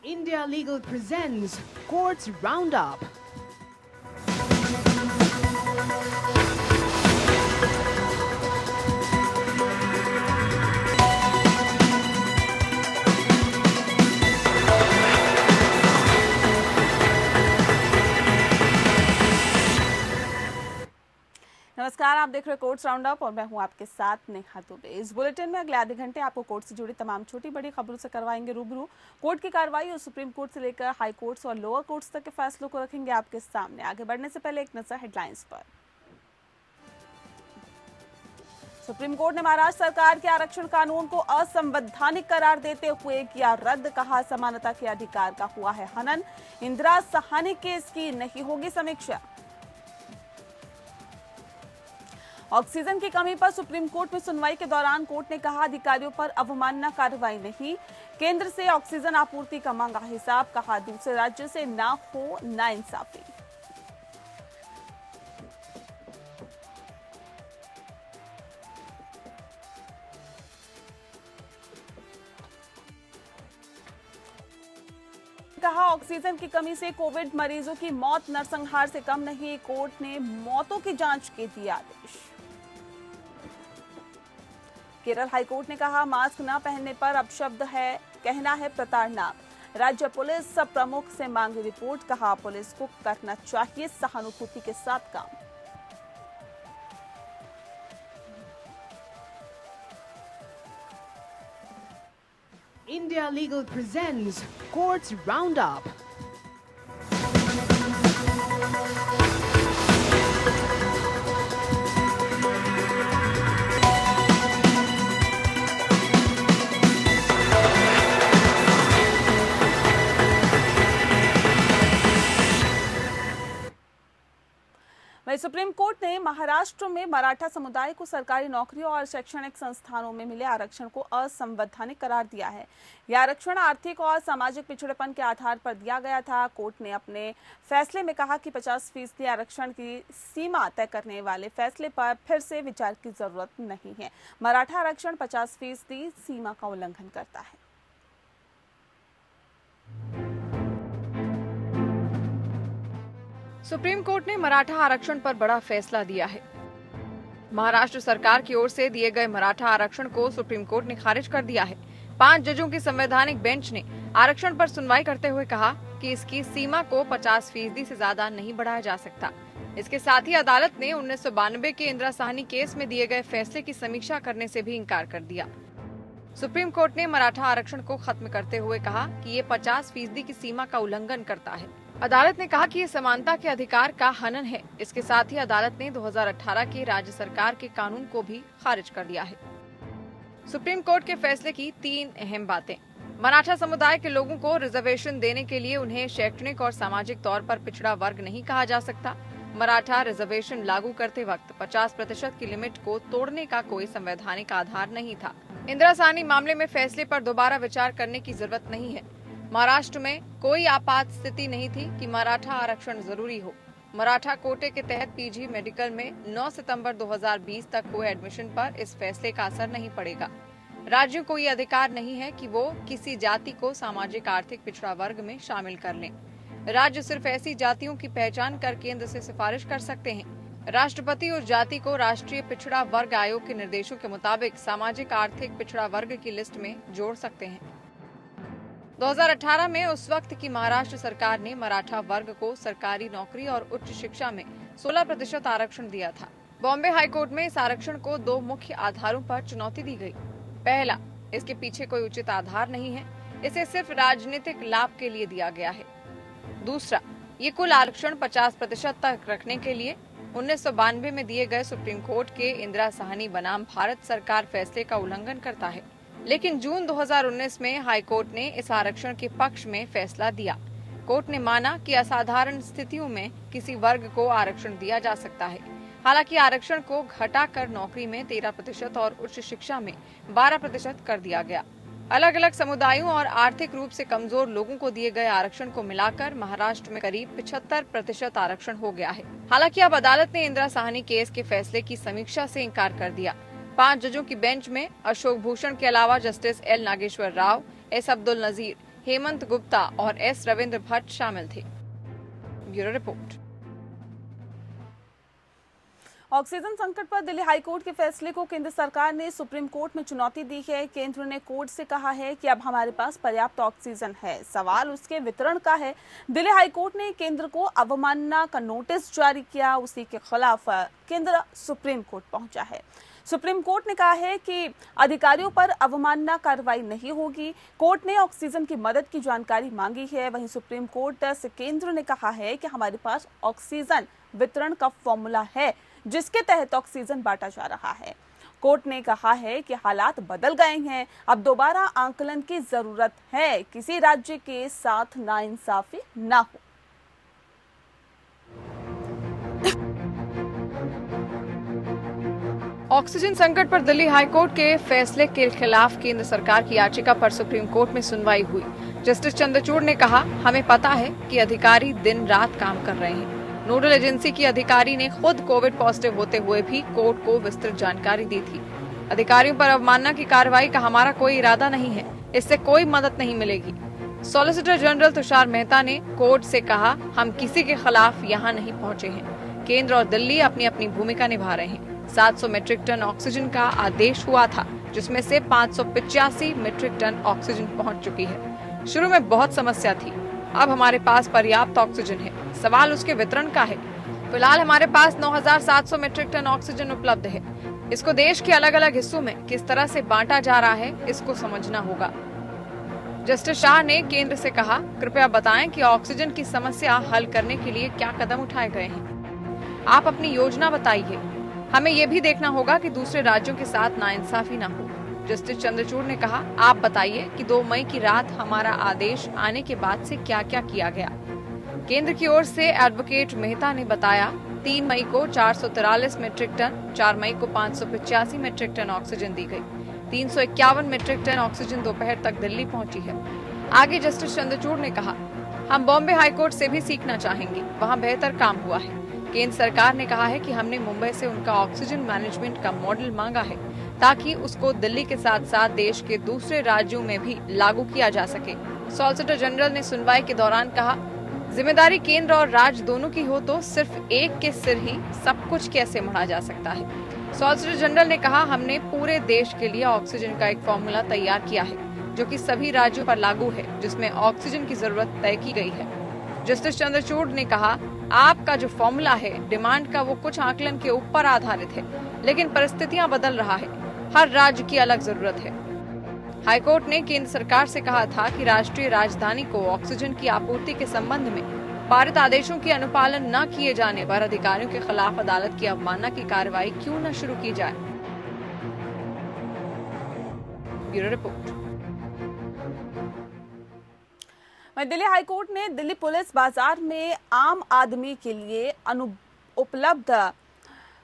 India Legal presents Courts Roundup. नमस्कार, आप देख रहे हैं कोर्ट्स राउंड अप और मैं हूं आपके साथ नेहा दुबे। इस बुलेटिन में अगले आधे घंटे आपको कोर्ट से जुड़ी तमाम छोटी बड़ी खबरों से करवाएंगे रूबरू। कोर्ट की कार्रवाई और सुप्रीम कोर्ट से लेकर हाई कोर्ट्स और लोअर कोर्ट्स तक के फैसलों को रखेंगे आपके सामने। आगे बढ़ने से पहले एक नजर हेडलाइंस पर। सुप्रीम कोर्ट ने महाराष्ट्र सरकार के आरक्षण कानून को असंवैधानिक करार देते हुए किया रद्द, कहा समानता के अधिकार का हुआ है हनन। इंदिरा साहनी केस की नहीं होगी समीक्षा। ऑक्सीजन की कमी पर सुप्रीम कोर्ट में सुनवाई के दौरान कोर्ट ने कहा अधिकारियों पर अवमानना कार्रवाई नहीं, केंद्र से ऑक्सीजन आपूर्ति का मांगा हिसाब, कहा दूसरे राज्यों से ना हो नाइंसाफी। कहा ऑक्सीजन की कमी से कोविड मरीजों की मौत नरसंहार से कम नहीं, कोर्ट ने मौतों की जांच के दिए आदेश। केरल हाईकोर्ट ने कहा मास्क न पहनने पर अपशब्द है, कहना है प्रताड़ना। राज्य पुलिस सब प्रमुख से मांगी रिपोर्ट, कहा पुलिस को करना चाहिए सहानुभूति के साथ काम। India Legal presents Courts Roundup. वहीं सुप्रीम कोर्ट ने महाराष्ट्र में मराठा समुदाय को सरकारी नौकरियों और शैक्षणिक संस्थानों में मिले आरक्षण को असंवैधानिक करार दिया है। यह आरक्षण आर्थिक और सामाजिक पिछड़ेपन के आधार पर दिया गया था। कोर्ट ने अपने फैसले में कहा कि 50% आरक्षण की सीमा तय करने वाले फैसले पर फिर से विचार की जरूरत नहीं है। मराठा आरक्षण 50% सीमा का उल्लंघन करता है। सुप्रीम कोर्ट ने मराठा आरक्षण पर बड़ा फैसला दिया है। महाराष्ट्र सरकार की ओर से दिए गए मराठा आरक्षण को सुप्रीम कोर्ट ने खारिज कर दिया है। 5 जजों की संवैधानिक बेंच ने आरक्षण पर सुनवाई करते हुए कहा कि इसकी सीमा को 50% से ज्यादा नहीं बढ़ाया जा सकता। इसके साथ ही अदालत ने 1992 के इंदिरा साहनी केस में दिए गए फैसले की समीक्षा करने से भी इनकार कर दिया। सुप्रीम कोर्ट ने मराठा आरक्षण को खत्म करते हुए कहा कि ये 50% की सीमा का उल्लंघन करता है। अदालत ने कहा कि ये समानता के अधिकार का हनन है। इसके साथ ही अदालत ने 2018 के राज्य सरकार के कानून को भी खारिज कर दिया है। सुप्रीम कोर्ट के फैसले की 3 अहम बातें। मराठा समुदाय के लोगों को रिजर्वेशन देने के लिए उन्हें शैक्षणिक और सामाजिक तौर पर पिछड़ा वर्ग नहीं कहा जा सकता। मराठा रिजर्वेशन लागू करते वक्त 50% की लिमिट को तोड़ने का कोई संवैधानिक आधार नहीं था। इंदिरा साहनी मामले में फैसले पर दोबारा विचार करने की जरूरत नहीं है। महाराष्ट्र में कोई आपात स्थिति नहीं थी कि मराठा आरक्षण जरूरी हो। मराठा कोटे के तहत पीजी मेडिकल में 9 सितंबर 2020 तक हुए एडमिशन पर इस फैसले का असर नहीं पड़ेगा। राज्यों को ये अधिकार नहीं है कि वो किसी जाति को सामाजिक आर्थिक पिछड़ा वर्ग में शामिल कर लें। राज्य सिर्फ ऐसी जातियों की पहचान कर केंद्र से सिफारिश कर सकते हैं। राष्ट्रपति उस जाति को राष्ट्रीय पिछड़ा वर्ग आयोग के निर्देशों के मुताबिक सामाजिक आर्थिक पिछड़ा वर्ग की लिस्ट में जोड़ सकते हैं। 2018 में उस वक्त की महाराष्ट्र सरकार ने मराठा वर्ग को सरकारी नौकरी और उच्च शिक्षा में 16% आरक्षण दिया था। बॉम्बे हाईकोर्ट में इस आरक्षण को 2 मुख्य आधारों पर चुनौती दी गई। पहला, इसके पीछे कोई उचित आधार नहीं है, इसे सिर्फ राजनीतिक लाभ के लिए दिया गया है। दूसरा, ये कुल आरक्षण 50% तक रखने के लिए 1992 में दिए गए सुप्रीम कोर्ट के इंदिरा साहनी बनाम भारत सरकार फैसले का उल्लंघन करता है। लेकिन जून 2019 में हाई कोर्ट ने इस आरक्षण के पक्ष में फैसला दिया। कोर्ट ने माना कि असाधारण स्थितियों में किसी वर्ग को आरक्षण दिया जा सकता है। हालांकि आरक्षण को घटाकर नौकरी में 13% और उच्च शिक्षा में 12% कर दिया गया। अलग अलग समुदायों और आर्थिक रूप से कमजोर लोगों को दिए गए आरक्षण को मिलाकर महाराष्ट्र में करीब 75% आरक्षण हो गया है। हालांकि अब अदालत ने इंदिरा साहनी केस के फैसले की समीक्षा से इंकार कर दिया। 5 जजों की बेंच में अशोक भूषण के अलावा justice L Nageswara Rao, S Abdul Nazeer, Hemant Gupta और एस रविंद्र भट्ट शामिल थे। Bureau report. ऑक्सीजन संकट पर दिल्ली हाईकोर्ट के फैसले को केंद्र सरकार ने सुप्रीम कोर्ट में चुनौती दी है। केंद्र ने कोर्ट से कहा है कि अब हमारे पास पर्याप्त ऑक्सीजन है, सवाल उसके वितरण का है। दिल्ली हाईकोर्ट ने केंद्र को अवमानना का नोटिस जारी किया, उसी के खिलाफ केंद्र सुप्रीम कोर्ट पहुंचा है। सुप्रीम कोर्ट ने कहा है कि अधिकारियों पर अवमानना कार्रवाई नहीं होगी। कोर्ट ने ऑक्सीजन की मदद की जानकारी मांगी है। वहीं सुप्रीम कोर्ट से केंद्र ने कहा है कि हमारे पास ऑक्सीजन वितरण का फॉर्मूला है जिसके तहत ऑक्सीजन बांटा जा रहा है। कोर्ट ने कहा है कि हालात बदल गए हैं, अब दोबारा आंकलन की जरूरत है, किसी राज्य के साथ नाइंसाफी ना हो। ऑक्सीजन संकट पर दिल्ली हाईकोर्ट के फैसले के खिलाफ केंद्र सरकार की याचिका पर सुप्रीम कोर्ट में सुनवाई हुई। जस्टिस चंद्रचूड़ ने कहा, हमें पता है कि अधिकारी दिन रात काम कर रहे हैं। नोडल एजेंसी की अधिकारी ने खुद कोविड पॉजिटिव होते हुए भी कोर्ट को विस्तृत जानकारी दी थी। अधिकारियों पर अवमानना की कार्रवाई का हमारा कोई इरादा नहीं है, इससे कोई मदद नहीं मिलेगी। सॉलिसिटर जनरल तुषार मेहता ने कोर्ट से कहा, हम किसी के खिलाफ यहाँ नहीं पहुँचे हैं। केंद्र और दिल्ली अपनी अपनी भूमिका निभा रहे हैं। 700 मीट्रिक टन ऑक्सीजन का आदेश हुआ था, जिसमें से 585 मीट्रिक टन ऑक्सीजन पहुंच चुकी है। शुरू में बहुत समस्या थी, अब हमारे पास पर्याप्त ऑक्सीजन है, सवाल उसके वितरण का है। फिलहाल हमारे पास 9700 मीट्रिक टन ऑक्सीजन उपलब्ध है। इसको देश के अलग अलग हिस्सों में किस तरह से बांटा जा रहा है, इसको समझना होगा। जस्टिस शाह ने केंद्र से कहा, कृपया बताएं कि ऑक्सीजन की समस्या हल करने के लिए क्या कदम उठाए गए हैं। आप अपनी योजना बताइए। हमें ये भी देखना होगा कि दूसरे राज्यों के साथ नाइंसाफी ना हो। जस्टिस चंद्रचूड़ ने कहा, आप बताइए कि 2 मई की रात हमारा आदेश आने के बाद से क्या क्या किया गया। केंद्र की ओर से एडवोकेट मेहता ने बताया, 3 मई को 443 मीट्रिक टन, 4 मई को 585 मीट्रिक टन ऑक्सीजन दी गई। 351 मीट्रिक टन ऑक्सीजन दोपहर तक दिल्ली पहुंची है। आगे जस्टिस चंद्रचूड़ ने कहा, हम बॉम्बे हाईकोर्ट से भी सीखना चाहेंगे, वहाँ बेहतर काम हुआ है। केंद्र सरकार ने कहा है कि हमने मुंबई से उनका ऑक्सीजन मैनेजमेंट का मॉडल मांगा है, ताकि उसको दिल्ली के साथ साथ देश के दूसरे राज्यों में भी लागू किया जा सके। सॉलिसिटर जनरल ने सुनवाई के दौरान कहा, जिम्मेदारी केंद्र और राज्य दोनों की हो तो सिर्फ एक के सिर ही सब कुछ कैसे मढ़ा जा सकता है। सॉलिसिटर जनरल ने कहा, हमने पूरे देश के लिए ऑक्सीजन का एक फॉर्मूला तैयार किया है, जो कि सभी राज्यों पर लागू है, जिसमें ऑक्सीजन की जरूरत तय की गई है। जस्टिस चंद्रचूड़ ने कहा, आपका जो फॉर्मूला है डिमांड का, वो कुछ आकलन के ऊपर आधारित है, लेकिन परिस्थितियां बदल रहा है, हर राज्य की अलग जरूरत है। हाईकोर्ट ने केंद्र सरकार से कहा था कि राष्ट्रीय राजधानी को ऑक्सीजन की आपूर्ति के संबंध में पारित आदेशों की अनुपालन न किए जाने पर अधिकारियों के खिलाफ अदालत की अवमानना की कार्रवाई क्यों न शुरू की जाए। Bureau report. दिल्ली हाईकोर्ट ने दिल्ली पुलिस बाजार में आम आदमी के लिए उपलब्ध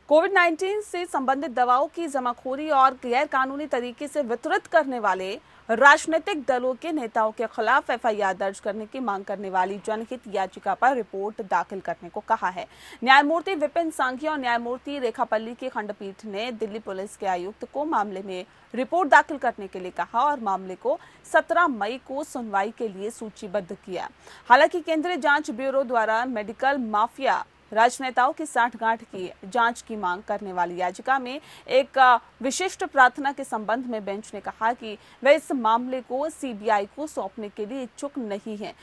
कोविड-19 से संबंधित दवाओं की जमाखोरी और गैर कानूनी तरीके से वितरित करने वाले राजनीतिक दलों के नेताओं के खिलाफ एफआईआर दर्ज करने की मांग करने वाली जनहित याचिका पर रिपोर्ट दाखिल करने को कहा है। न्यायमूर्ति विपिन सांघी और न्यायमूर्ति रेखापल्ली की खंडपीठ ने दिल्ली पुलिस के आयुक्त को मामले में रिपोर्ट दाखिल करने के लिए कहा और मामले को 17 मई को सुनवाई के लिए सूचीबद्ध किया। हालांकि केंद्रीय जांच ब्यूरो द्वारा मेडिकल माफिया राजनेताओं की साठगांठ की जांच की मांग करने वाली याचिका में एक विशिष्ट प्रार्थना के संबंध में बेंच ने कहा कि वे इस मामले को सीबीआई को सौंपने के लिए इच्छुक नहीं है।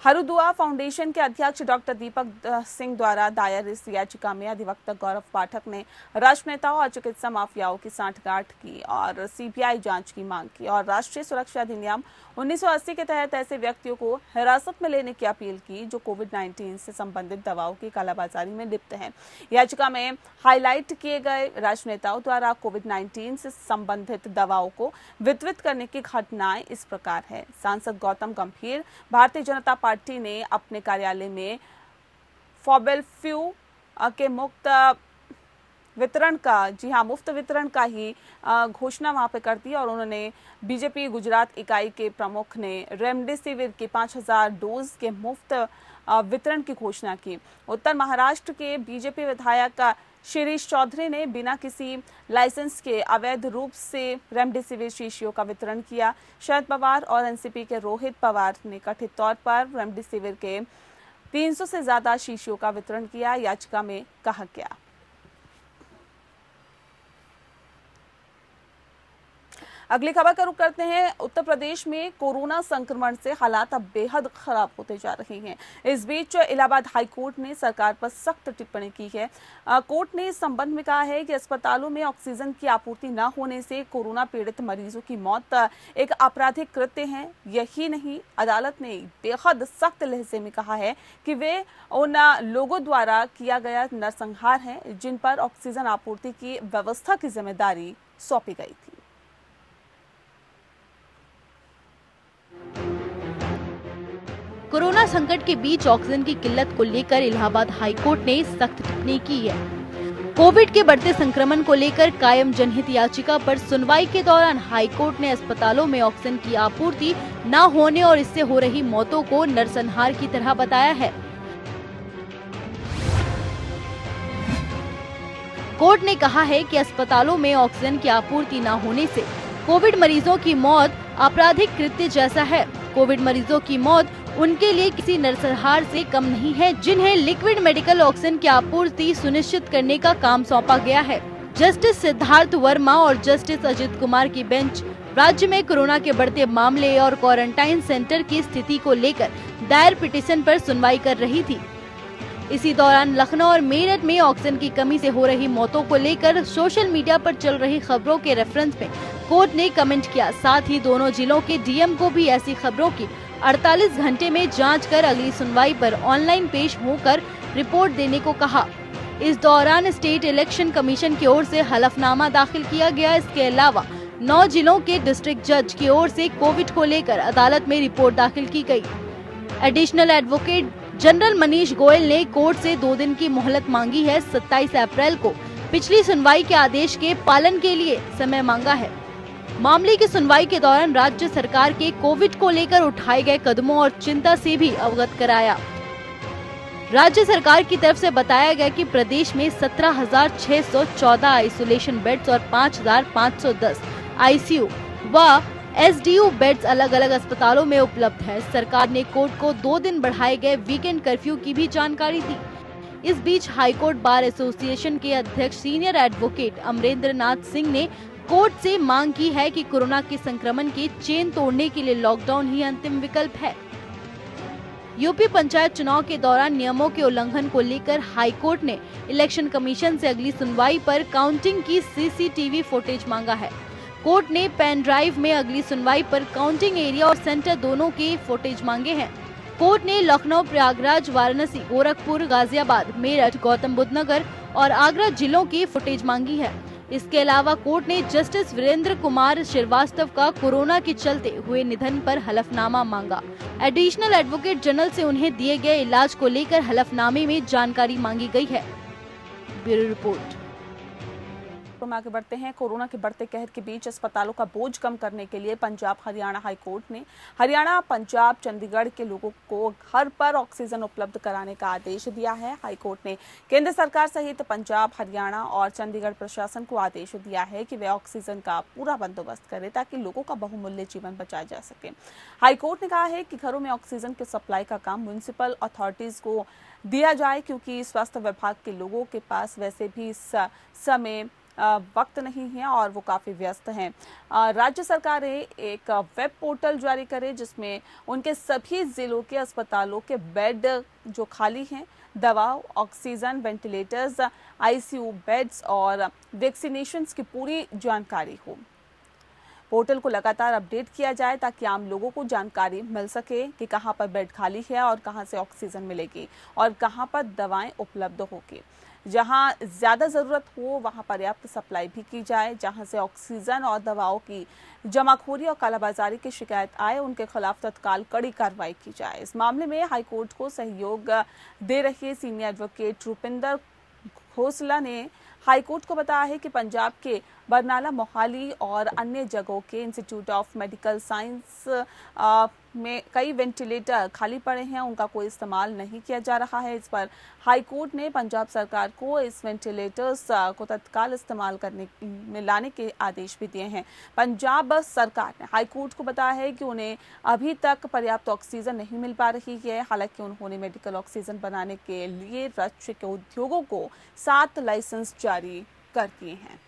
हरुदुआ फाउंडेशन के अध्यक्ष डॉक्टर दीपक सिंह द्वारा दायर इस याचिका में अधिवक्ता गौरव पाठक ने राजनेताओं और चिकित्सा माफियाओं की साठगांठ की और सीबीआई जांच की मांग की और राष्ट्रीय सुरक्षा अधिनियम 1980 के तहत ऐसे व्यक्तियों को हिरासत में लेने की अपील की जो कोविड-19 से संबंधित दवाओं की कालाबाजारी में लिप्त हैं। याचिका में हाईलाइट किए गए राजनेताओं द्वारा कोविड-19 से संबंधित दवाओं को वितरित करने की घटनाएं इस प्रकार है। सांसद गौतम गंभीर भारतीय जनता पार्टी ने अपने कार्यालय में फॉबेल्फ्यू के मुफ्त वितरण का ही घोषणा वहां पे कर दी और उन्होंने बीजेपी गुजरात इकाई के प्रमुख ने रेमडेसिविर के 5000 डोज के मुफ्त वितरण की घोषणा की। उत्तर महाराष्ट्र के बीजेपी विधायक शिरीष चौधरी ने बिना किसी लाइसेंस के अवैध रूप से रेमडेसिविर शीशियों का वितरण किया। शरद पवार और एनसीपी के रोहित पवार ने कथित तौर पर रेमडेसिविर के 300 से ज्यादा शीशियों का वितरण किया, याचिका में कहा गया। अगली खबर का रुख करते हैं। उत्तर प्रदेश में कोरोना संक्रमण से हालात अब बेहद खराब होते जा रहे हैं। इस बीच इलाहाबाद हाई कोर्ट ने सरकार पर सख्त टिप्पणी की है। कोर्ट ने इस संबंध में कहा है कि अस्पतालों में ऑक्सीजन की आपूर्ति न होने से कोरोना पीड़ित मरीजों की मौत एक आपराधिक कृत्य है। यही नहीं, अदालत ने बेहद सख्त लहजे में कहा है कि वे उन लोगों द्वारा किया गया नरसंहार है जिन पर ऑक्सीजन आपूर्ति की व्यवस्था की जिम्मेदारी सौंपी गई थी। कोरोना संकट के बीच ऑक्सीजन की किल्लत को लेकर इलाहाबाद हाई कोर्ट ने सख्त टिप्पणी की है। कोविड के बढ़ते संक्रमण को लेकर कायम जनहित याचिका पर सुनवाई के दौरान हाई कोर्ट ने अस्पतालों में ऑक्सीजन की आपूर्ति न होने और इससे हो रही मौतों को नरसंहार की तरह बताया है। कोर्ट ने कहा है कि अस्पतालों में ऑक्सीजन की आपूर्ति न होने से कोविड मरीजों की मौत आपराधिक कृत्य जैसा है। कोविड मरीजों की मौत उनके लिए किसी नरसंहार से कम नहीं है, जिन्हें लिक्विड मेडिकल ऑक्सीजन की आपूर्ति सुनिश्चित करने का काम सौंपा गया है। जस्टिस सिद्धार्थ वर्मा और जस्टिस अजित कुमार की बेंच राज्य में कोरोना के बढ़ते मामले और क्वारंटाइन सेंटर की स्थिति को लेकर दायर पिटीशन पर सुनवाई कर रही थी। इसी दौरान लखनऊ और मेरठ में ऑक्सीजन की कमी से हो रही मौतों को लेकर सोशल मीडिया पर चल रही खबरों के रेफरेंस में कोर्ट ने कमेंट किया। साथ ही दोनों जिलों के डीएम को भी ऐसी खबरों की 48 घंटे में जांच कर अगली सुनवाई पर ऑनलाइन पेश होकर रिपोर्ट देने को कहा। इस दौरान स्टेट इलेक्शन कमीशन की ओर से हलफनामा दाखिल किया गया। इसके अलावा 9 जिलों के डिस्ट्रिक्ट जज की ओर से कोविड को लेकर अदालत में रिपोर्ट दाखिल की गई। Additional advocate general Manish Goyal ने कोर्ट से 2 दिन की मोहलत मांगी है। 27 अप्रैल को पिछली सुनवाई के आदेश के पालन के लिए समय मांगा है। मामले की सुनवाई के दौरान राज्य सरकार के कोविड को लेकर उठाए गए कदमों और चिंता से भी अवगत कराया। राज्य सरकार की तरफ से बताया गया कि प्रदेश में 17,614 आइसोलेशन बेड्स और 5,510 आईसीयू व एसडीयू बेड्स अलग अलग अस्पतालों में उपलब्ध है। सरकार ने कोर्ट को 2 दिन बढ़ाए गए वीकेंड कर्फ्यू की भी जानकारी दी। इस बीच हाईकोर्ट बार एसोसिएशन के अध्यक्ष सीनियर एडवोकेट अमरेंद्र नाथ सिंह ने कोर्ट से मांग की है कि कोरोना के संक्रमण की चेन तोड़ने के लिए लॉकडाउन ही अंतिम विकल्प है। यूपी पंचायत चुनाव के दौरान नियमों के उल्लंघन को लेकर हाई कोर्ट ने इलेक्शन कमीशन से अगली सुनवाई पर काउंटिंग की सीसीटीवी फुटेज मांगा है। कोर्ट ने पेन ड्राइव में अगली सुनवाई पर काउंटिंग एरिया और सेंटर दोनों के फुटेज मांगे हैं। कोर्ट ने लखनऊ, प्रयागराज, वाराणसी, गोरखपुर, गाजियाबाद, मेरठ, गौतम बुद्ध नगर और आगरा जिलों की फुटेज मांगी है। इसके अलावा कोर्ट ने जस्टिस वीरेंद्र कुमार श्रीवास्तव का कोरोना के चलते हुए निधन पर हलफनामा मांगा। एडिशनल एडवोकेट जनरल से उन्हें दिए गए इलाज को लेकर हलफनामे में जानकारी मांगी गई है। Bureau report. में आगे बढ़ते हैं। कोरोना के बढ़ते कहर के बीच अस्पतालों का बोझ कम करने के लिए पंजाब हरियाणा हाई कोर्ट ने हरियाणा, पंजाब, चंडीगढ़ के लोगों को घर पर ऑक्सीजन उपलब्ध कराने का आदेश दिया है। हाई कोर्ट ने केंद्र सरकार सहित पंजाब, हरियाणा और चंडीगढ़ प्रशासन को आदेश दिया है कि वे ऑक्सीजन का पूरा बंदोबस्त करें ताकि लोगों का बहुमूल्य जीवन बचाया जा सके। हाई कोर्ट ने कहा है कि घरों में ऑक्सीजन के सप्लाई का काम म्युनिसिपल अथॉरिटीज को दिया जाए, क्योंकि स्वास्थ्य विभाग के लोगों के पास वैसे भी इस समय वक्त नहीं है और वो काफ़ी व्यस्त हैं। राज्य सरकार एक वेब पोर्टल जारी करे जिसमें उनके सभी जिलों के अस्पतालों के बेड जो खाली हैं, दवा, ऑक्सीजन, वेंटिलेटर्स, आईसीयू बेड्स और वैक्सीनेशंस की पूरी जानकारी हो। पोर्टल को लगातार अपडेट किया जाए ताकि आम लोगों को जानकारी मिल सके कि कहां पर बेड खाली है और कहां से ऑक्सीजन मिलेगी और कहां पर दवाएं उपलब्ध होगी। जहां ज़्यादा ज़रूरत हो वहां पर्याप्त सप्लाई भी की जाए। जहां से ऑक्सीजन और दवाओं की जमाखोरी और कालाबाजारी की शिकायत आए उनके खिलाफ तत्काल कड़ी कार्रवाई की जाए। इस मामले में हाईकोर्ट को सहयोग दे रहे सीनियर एडवोकेट रूपिंदर खोसला ने हाईकोर्ट को बताया है कि पंजाब के बरनाला, मोहाली और अन्य जगहों के इंस्टीट्यूट ऑफ मेडिकल साइंस में कई वेंटिलेटर खाली पड़े हैं, उनका कोई इस्तेमाल नहीं किया जा रहा है। इस पर हाई कोर्ट ने पंजाब सरकार को इस वेंटिलेटर्स को तत्काल इस्तेमाल करने में लाने के आदेश भी दिए हैं। पंजाब सरकार ने हाई कोर्ट को बताया है कि उन्हें अभी तक पर्याप्त ऑक्सीजन नहीं मिल पा रही है। हालांकि उन्होंने मेडिकल ऑक्सीजन बनाने के लिए राज्य के उद्योगों को 7 लाइसेंस जारी कर दिए हैं।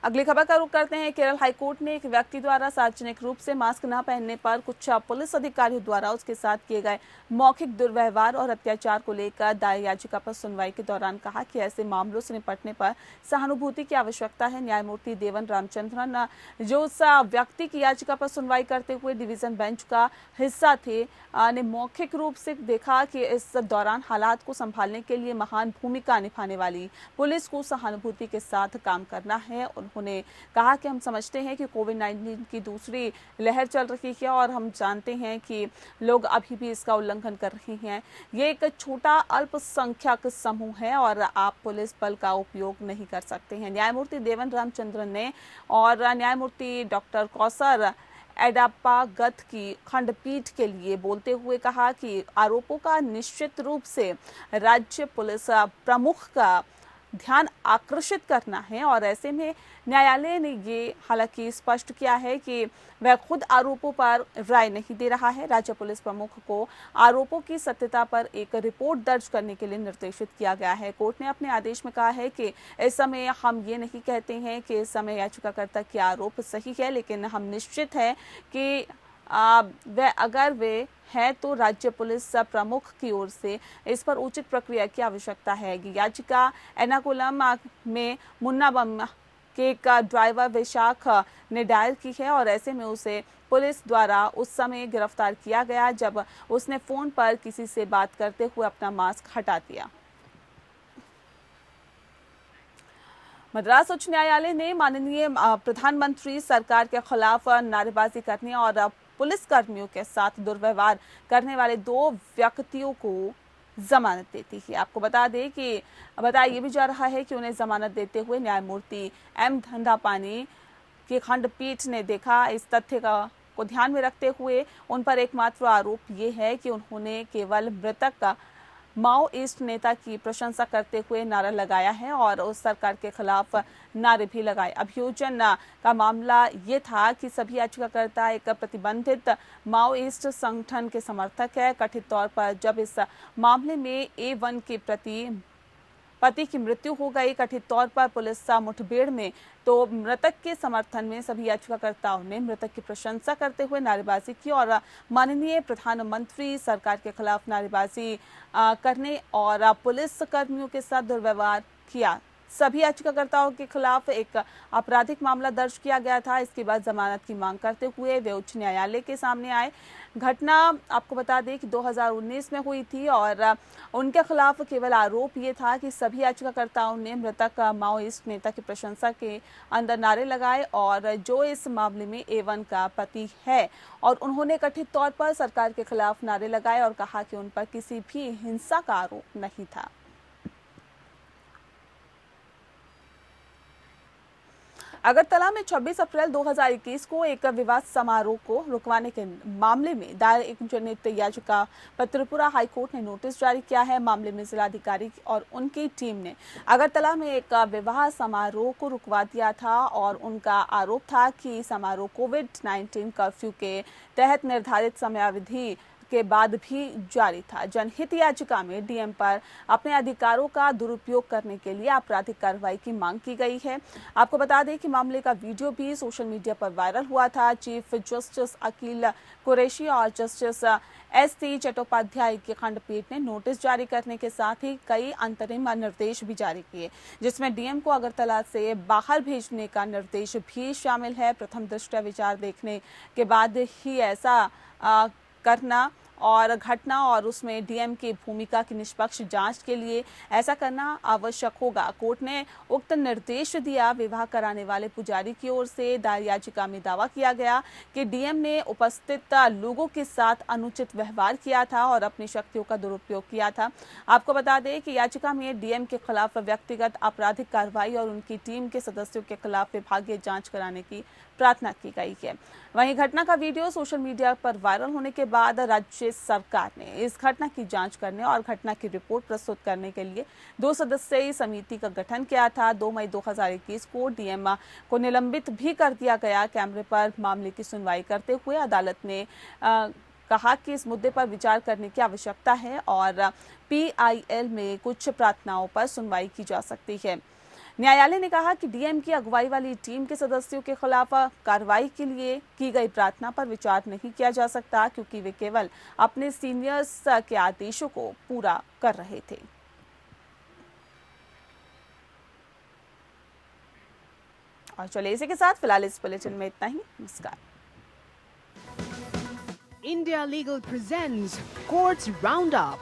अगली खबर का रुख करते हैं। केरल हाईकोर्ट ने एक व्यक्ति द्वारा सार्वजनिक रूप से मास्क न पहनने पर कुछ पुलिस अधिकारियों द्वारा उसके साथ किए गए मौखिक दुर्व्यवहार और अत्याचार को लेकर दायर याचिका पर सुनवाई के दौरान कहा कि ऐसे मामलों से निपटने पर सहानुभूति की आवश्यकता है। न्यायमूर्ति देवन रामचंद्रन, जो उस व्यक्ति की याचिका पर सुनवाई करते हुए डिवीजन बेंच का हिस्सा थे, ने मौखिक रूप से देखा कि इस दौरान हालात को संभालने के लिए महान भूमिका निभाने वाली पुलिस को सहानुभूति के साथ काम करना है। उन्होंने कहा कि हम समझते हैं कि कोविड-19 की दूसरी लहर चल रही है और हम जानते हैं कि लोग अभी भी इसका उल्लंघन कर रहे हैं। ये एक छोटा अल्पसंख्यक समूह है और आप पुलिस बल का उपयोग नहीं कर सकते हैं। न्यायमूर्ति देवन रामचंद्रन ने और न्यायमूर्ति डॉक्टर कौसर एडापागत की खंडपीठ के लिए बोलते हुए कहा कि आरोपों का निश्चित रूप से राज्य पुलिस प्रमुख का ध्यान आकर्षित करना है और ऐसे में न्यायालय ने ये हालांकि स्पष्ट किया है कि वह खुद आरोपों पर राय नहीं दे रहा है। राज्य पुलिस प्रमुख को आरोपों की सत्यता पर एक रिपोर्ट दर्ज करने के लिए निर्देशित किया गया है। कोर्ट ने अपने आदेश में कहा है कि इस समय हम ये नहीं कहते हैं कि इस समय याचिकाकर्ता के आरोप सही है, लेकिन हम निश्चित है कि अगर वे है तो राज्य पुलिस प्रमुख की ओर से इस पर उचित प्रक्रिया की आवश्यकता है। याचिका एर्नाकुलम में मुन्ना बम के एक ड्राइवर वैशाख ने दायर की है और ऐसे में उसे पुलिस द्वारा उस समय गिरफ्तार किया गया जब उसने फोन पर किसी से बात करते हुए अपना मास्क हटा दिया। मद्रास उच्च न्यायालय ने माननीय प्रधानमंत्री सरकार के खिलाफ नारेबाजी करने और पुलिस कर्मियों के साथ दुर्व्यवहार करने वाले 2 व्यक्तियों को जमानत देती है। आपको बता दें कि बताया ये भी जा रहा है कि उन्हें जमानत देते हुए न्यायमूर्ति एम धंधापानी की खंडपीठ ने देखा। इस तथ्य को ध्यान में रखते हुए उन पर एकमात्र आरोप ये है कि उन्होंने केवल मृतक का माओइस्ट नेता की प्रशंसा करते हुए नारा लगाया है और उस सरकार के खिलाफ नारे भी लगाए। अभियोजन का मामला ये था कि सभी याचिकाकर्ता एक प्रतिबंधित माओइस्ट संगठन के समर्थक है। कथित तौर पर जब इस मामले में A1 के पति की मृत्यु हो गई कथित तौर पर पुलिस मुठभेड़ में, तो मृतक के समर्थन में सभी याचिकाकर्ताओं ने मृतक की प्रशंसा करते हुए नारेबाजी की और माननीय प्रधानमंत्री सरकार के खिलाफ नारेबाजी करने और पुलिस कर्मियों के साथ दुर्व्यवहार किया। सभी याचिकाकर्ताओं के खिलाफ एक आपराधिक मामला दर्ज किया गया था। इसके बाद जमानत की मांग करते हुए वे उच्च न्यायालय के सामने आए। घटना आपको बता दें कि 2019 में हुई थी और उनके खिलाफ केवल आरोप ये था कि सभी याचिकाकर्ताओं ने मृतक माओइस्ट नेता की प्रशंसा के अंदर नारे लगाए और जो इस मामले में A1 का पति है और उन्होंने कथित तौर पर सरकार के खिलाफ नारे लगाए और कहा कि उन पर किसी भी हिंसा का आरोप नहीं था। अगरतला में 26 अप्रैल 2021 को एक विवाह समारोह को रुकवाने के मामले में दायर एक जनहित याचिका पर त्रिपुरा हाईकोर्ट ने नोटिस जारी किया है। मामले में जिलाधिकारी और उनकी टीम ने अगरतला में एक विवाह समारोह को रुकवा दिया था और उनका आरोप था कि समारोह कोविड-19 कर्फ्यू के तहत निर्धारित समयावधि के बाद भी जारी था। जनहित याचिका में डीएम पर अपने अधिकारों का दुरुपयोग करने के लिए आपराधिक कार्रवाई की मांग की गई है। आपको बता दें कि मामले का वीडियो भी सोशल मीडिया पर वायरल हुआ था। चीफ जस्टिस अकील कुरैशी और जस्टिस एस.टी. चट्टोपाध्याय की खंडपीठ ने नोटिस जारी करने के साथ ही कई अंतरिम निर्देश भी जारी किए, जिसमें डीएम को अगरतला से बाहर भेजने का निर्देश भी शामिल है। प्रथम दृष्टया विचार देखने के बाद ही ऐसा करना और घटना और उसमें डीएम की भूमिका की निष्पक्ष जांच के लिए ऐसा करना आवश्यक होगा। कोर्ट ने उक्त निर्देश दिया। विवाह कराने वाले पुजारी की ओर से दायर याचिका में दावा किया गया कि डीएम ने उपस्थित लोगों के साथ अनुचित व्यवहार किया था और अपनी शक्तियों का दुरुपयोग किया था। आपको बता दें कि याचिका में डीएम के खिलाफ व्यक्तिगत आपराधिक कार्रवाई और उनकी टीम के सदस्यों के खिलाफ विभागीय जांच कराने की प्रार्थना की गई है। वहीं घटना का वीडियो सोशल मीडिया पर वायरल होने के बाद राज्य सरकार ने इस घटना की जांच करने और घटना की रिपोर्ट प्रस्तुत करने के लिए 2 सदस्यीय समिति का गठन किया था। 2 मई 2021 को डीएम को निलंबित भी कर दिया गया। कैमरे पर मामले की सुनवाई करते हुए अदालत ने कहा कि इस मुद्दे पर विचार करने की आवश्यकता है और पीआईएल में कुछ प्रार्थनाओं पर सुनवाई की जा सकती है। न्यायालय ने कहा कि डीएम की अगुवाई वाली टीम के सदस्यों के खिलाफ कार्रवाई के लिए की गई प्रार्थना पर विचार नहीं किया जा सकता, क्योंकि वे केवल अपने सीनियर्स के आदेशों को पूरा कर रहे थे। और चलिए इसी के साथ फिलहाल इस बुलेटिन में इतना ही। नमस्कार। India Legal presents Courts Roundup.